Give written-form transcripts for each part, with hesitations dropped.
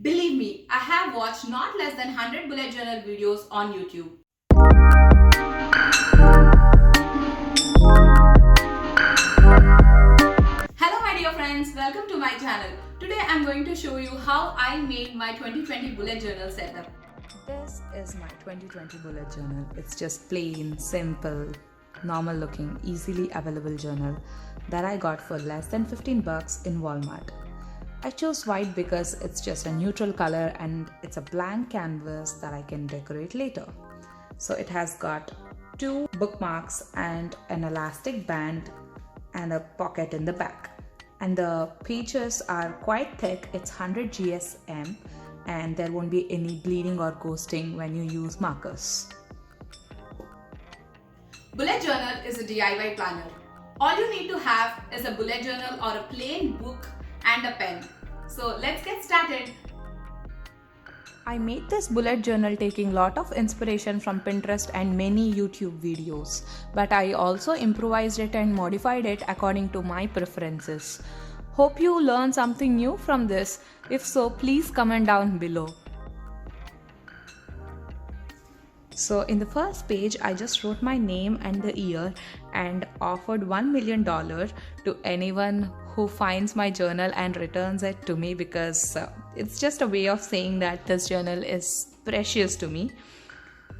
Believe me, I have watched not less than 100 bullet journal videos on YouTube. Hello my dear friends, welcome to my channel. Today I am going to show you how I made my 2020 bullet journal setup. This is my 2020 bullet journal. It's just plain, simple, normal looking, easily available journal that I got for less than 15 bucks in Walmart. I chose white because it's just a neutral color and it's a blank canvas that I can decorate later. So it has got 2 bookmarks and an elastic band and a pocket in the back. And the pages are quite thick, it's 100 GSM, and there won't be any bleeding or ghosting when you use markers. Bullet journal is a DIY planner. All you need to have is a bullet journal or a plain book and a pen. So let's get started. I made this bullet journal taking lot of inspiration from Pinterest and many YouTube videos, but I also improvised it and modified it according to my preferences. Hope you learn something new from this. If so, please comment down below. So in the first page, I just wrote my name and the year and offered $1 million to anyone who finds my journal and returns it to me, because it's just a way of saying that this journal is precious to me.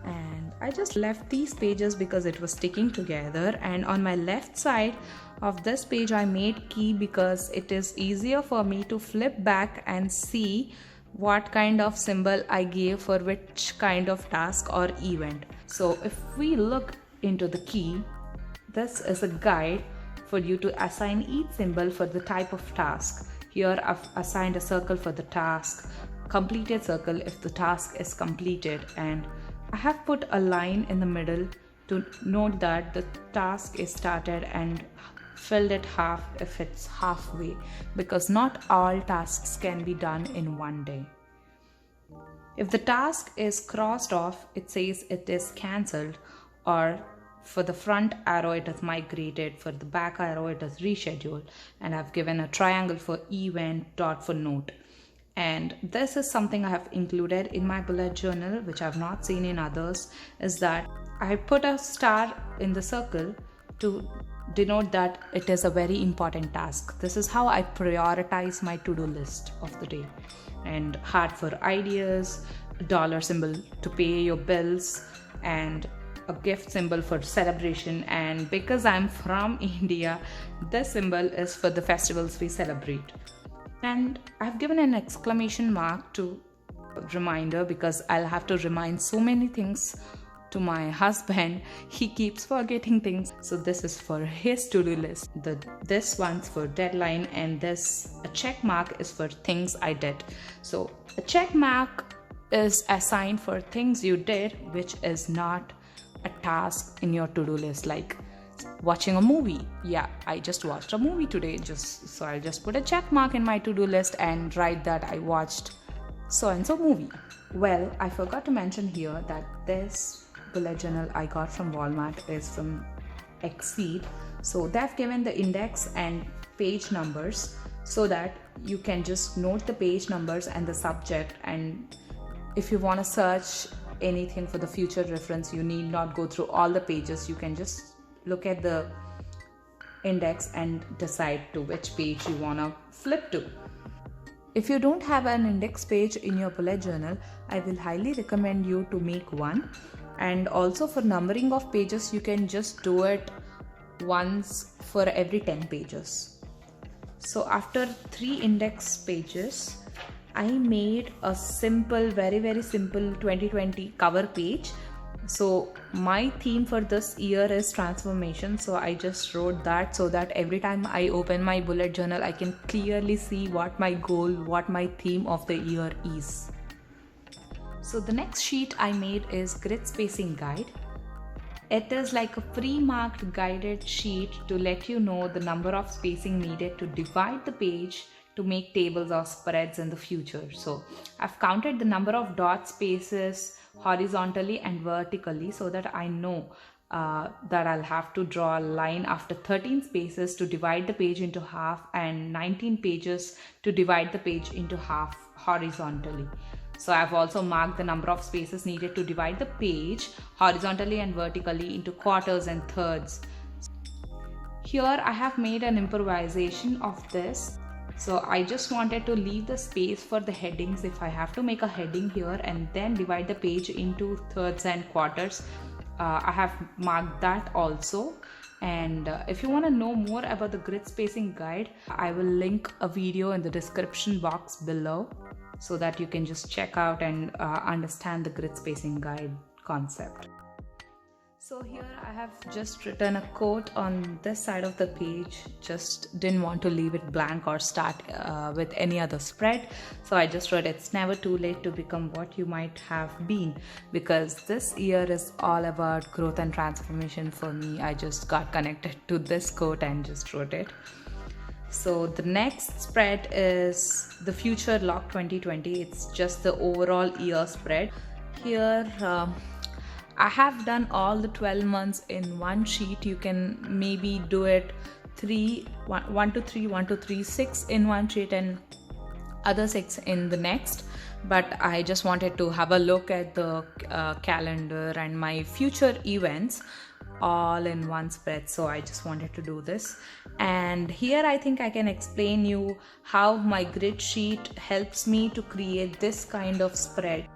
And I just left these pages because it was sticking together, and on my left side of this page I made key because it is easier for me to flip back and see what kind of symbol I gave for which kind of task or event. So if we look into the key, this is a guide for you to assign each symbol for the type of task. Here I've assigned a circle for the task, completed circle if the task is completed, and I have put a line in the middle to note that the task is started, and filled it half if it's halfway, because not all tasks can be done in one day. If the task is crossed off, it says it is cancelled, or for the front arrow it is migrated, for the back arrow it is rescheduled, and I've given a triangle for event, dot for note. And this is something I have included in my bullet journal which I've not seen in others, is that I put a star in the circle to denote that it is a very important task. This is how I prioritize my to-do list of the day. And heart for ideas, a dollar symbol to pay your bills, and a gift symbol for celebration. And because I'm from India, this symbol is for the festivals we celebrate. And I've given an exclamation mark to reminder, because I'll have to remind so many things to my husband. He keeps forgetting things, so this is for his to-do list. This one's for deadline, and this a check mark is for things I did. So a check mark is assigned for things you did which is not a task in your to-do list, like watching a movie. Yeah, I just watched a movie today, so I'll just put a check mark in my to-do list and write that I watched so and so movie. Well, I forgot to mention here that this bullet journal I got from Walmart is from Exceed. So they've given the index and page numbers so that you can just note the page numbers and the subject, and if you want to search anything for the future reference, you need not go through all the pages. You can just look at the index and decide to which page you want to flip to. If you don't have an index page in your bullet journal, I will highly recommend you to make one. And also for numbering of pages, you can just do it once for every 10 pages. So after 3 index pages, I made a simple, very simple 2020 cover page. So my theme for this year is transformation, so I just wrote that so that every time I open my bullet journal, I can clearly see what my goal, what my theme of the year is. So the next sheet I made is grid spacing guide. It is like a pre-marked guided sheet to let you know the number of spacing needed to divide the page to make tables or spreads in the future. So I've counted the number of dot spaces horizontally and vertically so that I know that I'll have to draw a line after 13 spaces to divide the page into half and 19 pages to divide the page into half horizontally. So I've also marked the number of spaces needed to divide the page horizontally and vertically into quarters and thirds. Here I have made an improvisation of this. So I just wanted to leave the space for the headings if I have to make a heading here, and then divide the page into thirds and quarters. I have marked that also. And if you want to know more about the grid spacing guide, I will link a video in the description box below so that you can just check out and understand the grid spacing guide concept. So here I have just written a quote on this side of the page. Just didn't want to leave it blank or start with any other spread. So I just wrote, "It's never too late to become what you might have been," because this year is all about growth and transformation for me. I just got connected to this quote and just wrote it. So the next spread is the Future Log 2020. It's just the overall year spread. Here I have done all the 12 months in one sheet. You can maybe do it 1 to 3, 1 to 3, 6 in one sheet and other 6 in the next. But I just wanted to have a look at the calendar and my future events all in one spread, so I just wanted to do this. And here I think I can explain you how my grid sheet helps me to create this kind of spread.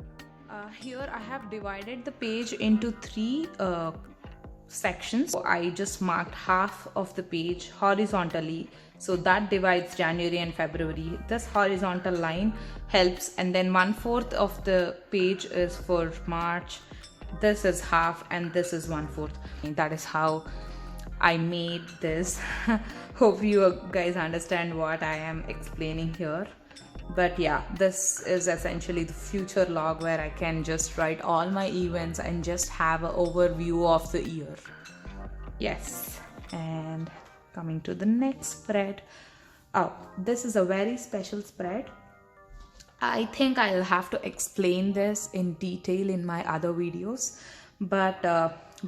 Here I have divided the page into 3 sections. So I just marked half of the page horizontally, so that divides January and February. This horizontal line helps, and then 1/4 of the page is for March. This is half and this is 1/4. That is how I made this. Hope you guys understand what I am explaining here. But yeah, this is essentially the future log where I can just write all my events and just have an overview of the year. Yes, and coming to the next spread. Oh, this is a very special spread. I think I'll have to explain this in detail in my other videos, but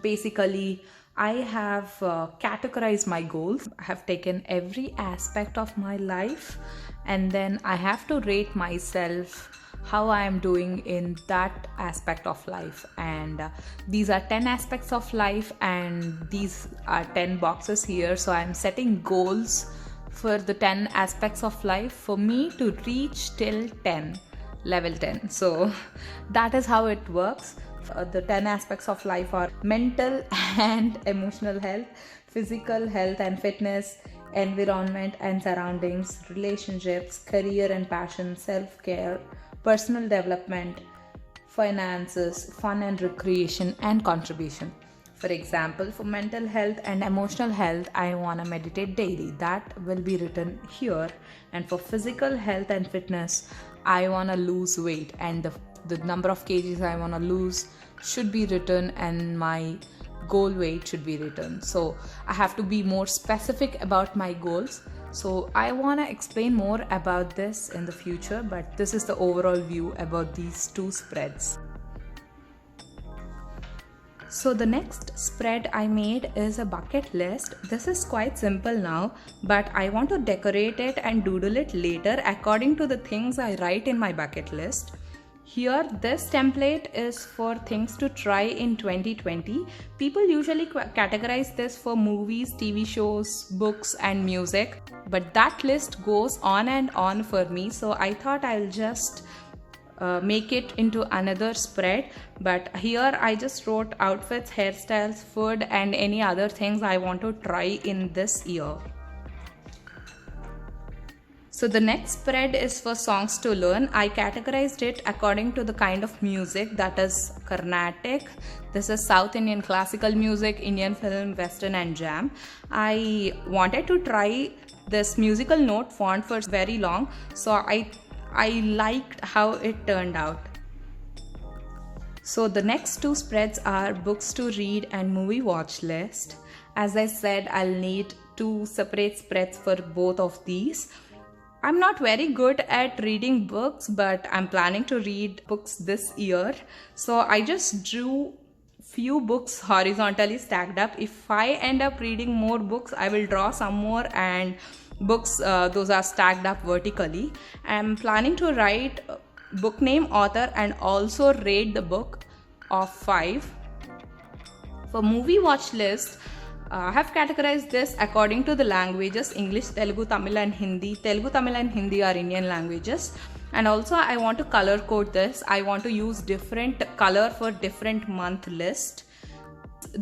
basically I have categorized my goals. I have taken every aspect of my life, and then I have to rate myself how I am doing in that aspect of life. And these are 10 aspects of life, and these are 10 boxes here. So I'm setting goals for the 10 aspects of life for me to reach till 10, level 10. So that is how it works. The 10 aspects of life are mental and emotional health, physical health and fitness, environment and surroundings, relationships, career and passion, self-care, personal development, finances, fun and recreation, and contribution. For example, for mental health and emotional health, I want to meditate daily. That will be written here. And for physical health and fitness, I want to lose weight, and the number of kgs I want to lose should be written, and my goal weight should be written. So I have to be more specific about my goals. So I want to explain more about this in the future, but this is the overall view about these 2 spreads. So the next spread I made is a bucket list. This is quite simple now, but I want to decorate it and doodle it later according to the things I write in my bucket list. Here, this template is for things to try in 2020. People usually categorize this for movies, TV shows, books, and music, but that list goes on and on for me. So I thought I'll just make it into another spread. But here I just wrote outfits, hairstyles, food, and any other things I want to try in this year. So the next spread is for songs to learn. I categorized it according to the kind of music, that is Carnatic. This is South Indian classical music, Indian film, Western, and jam. I wanted to try this musical note font for very long, so I liked how it turned out. So the next 2 spreads are books to read and movie watch list. As I said, I'll need 2 separate spreads for both of these. I'm not very good at reading books, but I'm planning to read books this year. So I just drew few books horizontally stacked up. If I end up reading more books, I will draw some more, and books those are stacked up vertically. I'm planning to write book name, author, and also rate the book of 5. For movie watch list, I have categorized this according to the languages: English, Telugu, Tamil and Hindi. Telugu, Tamil and Hindi are Indian languages. And also I want to color code this. I want to use different color for different month list.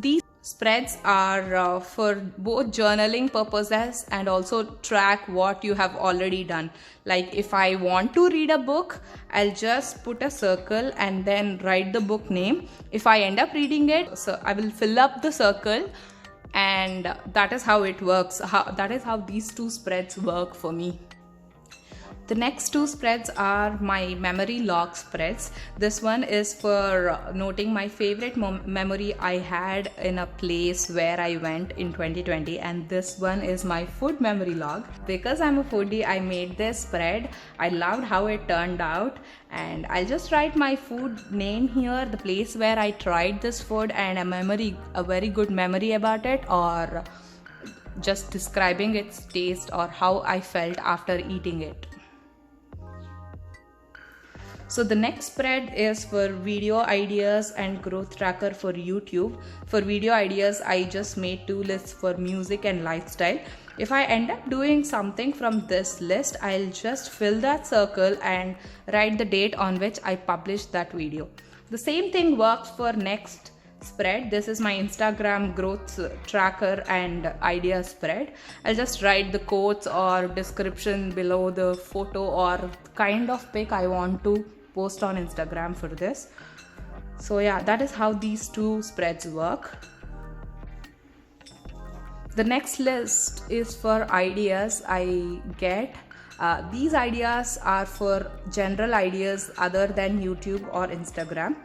These spreads are for both journaling purposes and also track what you have already done. Like if I want to read a book, I'll just put a circle and then write the book name. If I end up reading it, so I will fill up the circle, and that is how it works. That is how these 2 spreads work for me. The next 2 spreads are my memory log spreads. This one is for noting my favorite memory I had in a place where I went in 2020, and this one is my food memory log. Because I'm a foodie, I made this spread. I loved how it turned out, and I'll just write my food name here, the place where I tried this food, and a very good memory about it, or just describing its taste or how I felt after eating it. So the next spread is for video ideas and growth tracker for YouTube. For video ideas, I just made 2 lists for music and lifestyle. If I end up doing something from this list, I'll just fill that circle and write the date on which I published that video. The same thing works for next spread. This is my Instagram growth tracker and idea spread. I'll just write the quotes or description below the photo or kind of pic I want to post on Instagram for this. So yeah, that is how these 2 spreads work. The next list is for ideas I get. These ideas are for general ideas other than YouTube or Instagram.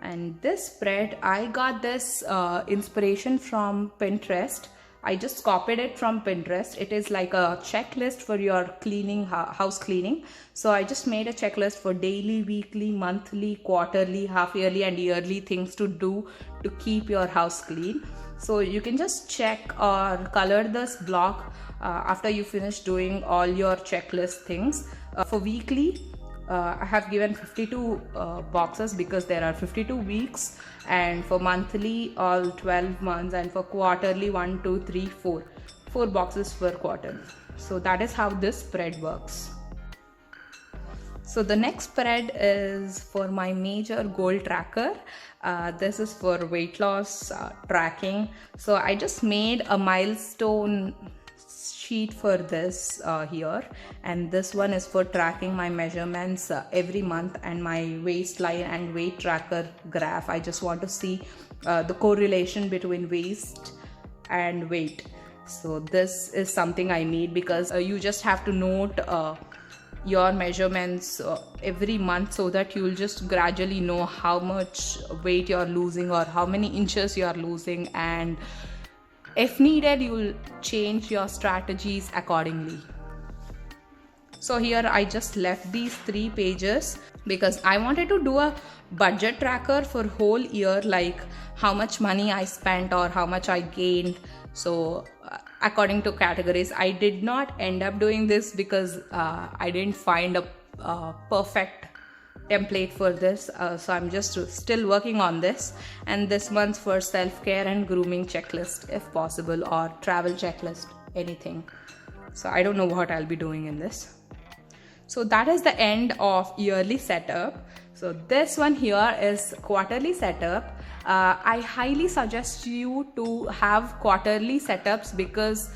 And this spread, I got this inspiration from Pinterest. I just copied it from Pinterest. It is like a checklist for your cleaning, house cleaning. So I just made a checklist for daily, weekly, monthly, quarterly, half yearly and yearly things to do to keep your house clean. So you can just check or color this block after you finish doing all your checklist things. For weekly, I have given 52 boxes because there are 52 weeks, and for monthly all 12 months, and for quarterly 1, 2, 3, 4 boxes per quarter. So that is how this spread works. So the next spread is for my major goal tracker. This is for weight loss tracking. So I just made a milestone sheet for this here, and this one is for tracking my measurements every month and my waistline and weight tracker graph. I just want to see the correlation between waist and weight. So this is something I need because you just have to note your measurements every month so that you'll just gradually know how much weight you're losing or how many inches you're losing, and if needed, you'll change your strategies accordingly. So here I just left these 3 pages because I wanted to do a budget tracker for whole year, like how much money I spent or how much I gained. So according to categories, I did not end up doing this because I didn't find a perfect template for this, so I'm just still working on this. And this one's for self-care and grooming checklist if possible, or travel checklist, anything. So I don't know what I'll be doing in this. So that is the end of yearly setup. So this one here is quarterly setup. I highly suggest you to have quarterly setups because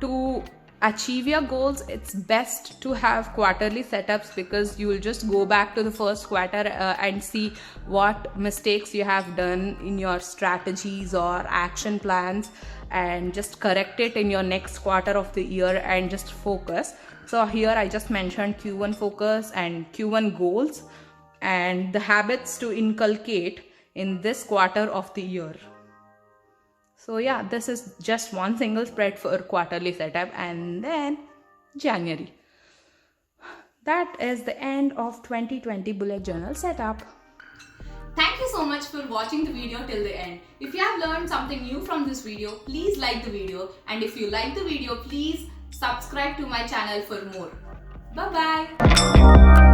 to achieve your goals, it's best to have quarterly setups because you will just go back to the first quarter and see what mistakes you have done in your strategies or action plans, and just correct it in your next quarter of the year and just focus. So here I just mentioned Q1 focus and Q1 goals and the habits to inculcate in this quarter of the year. So yeah, this is just one single spread for quarterly setup, and then January. That is the end of 2020 bullet journal setup. Thank Thank you so much for watching the video till the end. If you have learned something new from this video, please like the video, and if you like the video, please subscribe to my channel for more. Bye bye.